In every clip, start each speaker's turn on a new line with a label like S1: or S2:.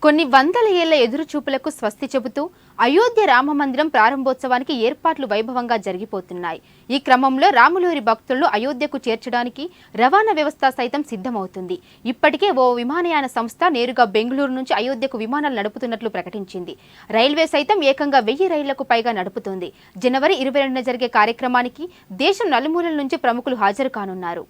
S1: కొన్ని వందల ఏళ్ల ఎదురుచూపులకు స్వస్తి చెబుతూ అయోధ్య రామమందిరం ప్రారంభోత్సవానికి ఏర్పాట్లు వైభవంగా జరిగిపోతున్నాయి. ఈ క్రమంలో రాములూరి భక్తులను అయోధ్యకు చేర్చడానికి రవాణా వ్యవస్థ సైతం సిద్ధమవుతుంది. ఇప్పటికే ఓ విమానయాన సంస్థ నేరుగా బెంగళూరు నుంచి అయోధ్యకు విమానాలు నడుపుతున్నట్లు ప్రకటించింది. రైల్వే సైతం ఏకంగా 1000 రైళ్లకు పైగా నడుపుతోంది. జనవరి 22న జరిగే కార్యక్రమానికి దేశం నలుమూలల నుంచి ప్రముఖులు హాజరు కానున్నారు.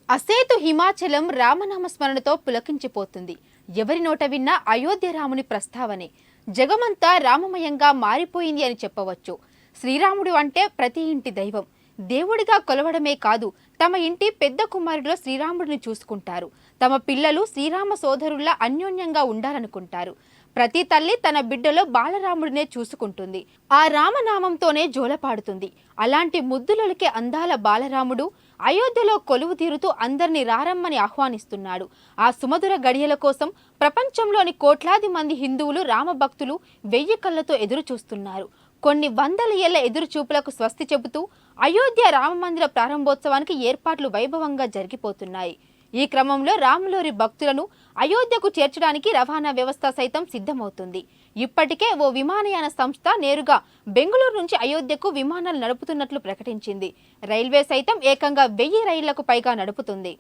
S1: అసేతు హిమాచలం రామనామ స్మరణతో పులకించిపోతుంది. ఎవరి నోట విన్నా అయోధ్య రాముని ప్రస్తావనే. జగమంతా రామమయంగా మారిపోయింది అని చెప్పవచ్చు. శ్రీరాముడు అంటే ప్రతి ఇంటి దైవం. దేవుడిగా కొలవడమే కాదు, తమ ఇంటి పెద్ద కుమారుడిలో శ్రీరాముడిని చూసుకుంటారు. తమ పిల్లలు శ్రీరామ సోదరుల్లా అన్యోన్యంగా ఉండాలనుకుంటారు. ప్రతి తల్లి తన బిడ్డలో బాలరాముడినే చూసుకుంటుంది. ఆ రామనామంతోనే జోలపాడుతుంది. అలాంటి ముద్దులకే అందాల బాలరాముడు అయోధ్యలో కొలువు తీరుతూ అందరినీ రారమ్మని ఆహ్వానిస్తున్నాడు. ఆ సుమధుర గడియల కోసం ప్రపంచంలోని కోట్లాది మంది హిందువులు రామభక్తులు 1000 కళ్ళతో ఎదురు చూస్తున్నారు. కొన్ని వందల ఏళ్ల ఎదురుచూపులకు స్వస్తి చెబుతూ అయోధ్య రామమందిర ప్రారంభోత్సవానికి ఏర్పాట్లు వైభవంగా జరిగిపోతున్నాయి. ఈ క్రమంలో రాములూరి భక్తులను అయోధ్యకు చేర్చడానికి రవాణా వ్యవస్థ సైతం సిద్ధమవుతుంది. ఇప్పటికే ఓ విమానయాన సంస్థ నేరుగా బెంగళూరు నుంచి అయోధ్యకు విమానాలు నడుపుతున్నట్లు ప్రకటించింది. రైల్వే సైతం ఏకంగా 1000 రైళ్లకు పైగా నడుపుతుంది.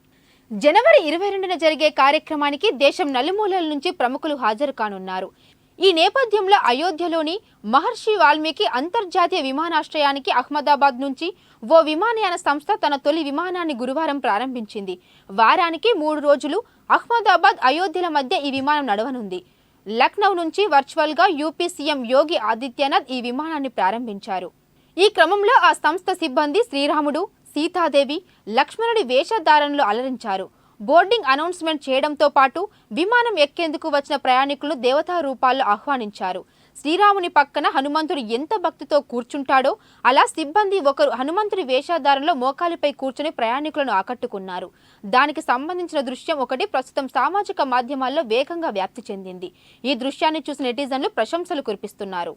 S1: జనవరి 22న జరిగే కార్యక్రమానికి దేశం నలుమూలల నుంచి ప్రముఖులు హాజరు కానున్నారు. ఈ నేపథ్యంలో అయోధ్యలోని మహర్షి వాల్మీకి అంతర్జాతీయ విమానాశ్రయానికి అహ్మదాబాద్ నుంచి ఓ విమానయాన సంస్థ తన తొలి విమానాన్ని గురువారం ప్రారంభించింది. వారానికి 3 రోజులు అహ్మదాబాద్, అయోధ్యల మధ్య ఈ విమానం నడవనుంది. లక్నో నుంచి వర్చువల్గా యూపీ సీఎం యోగి ఆదిత్యనాథ్ ఈ విమానాన్ని ప్రారంభించారు. ఈ క్రమంలో ఆ సంస్థ సిబ్బంది శ్రీరాముడు, సీతాదేవి, లక్ష్మణుడి వేషధారణలో అలరించారు. బోర్డింగ్ అనౌన్స్మెంట్ చేయడంతో పాటు విమానం ఎక్కేందుకు వచ్చిన ప్రయాణికులను దేవతా రూపాల్లో ఆహ్వానించారు. శ్రీరాముని పక్కన హనుమంతుడు ఎంత భక్తితో కూర్చుంటాడో అలా సిబ్బంది ఒకరు హనుమంతుడి వేషధారణలో మోకాలిపై కూర్చుని ప్రయాణికులను ఆకట్టుకున్నారు. దానికి సంబంధించిన దృశ్యం ఒకటి ప్రస్తుతం సామాజిక మాధ్యమాల్లో వేగంగా వ్యాప్తి చెందింది. ఈ దృశ్యాన్ని చూసిన నెటిజన్లు ప్రశంసలు కురిపిస్తున్నారు.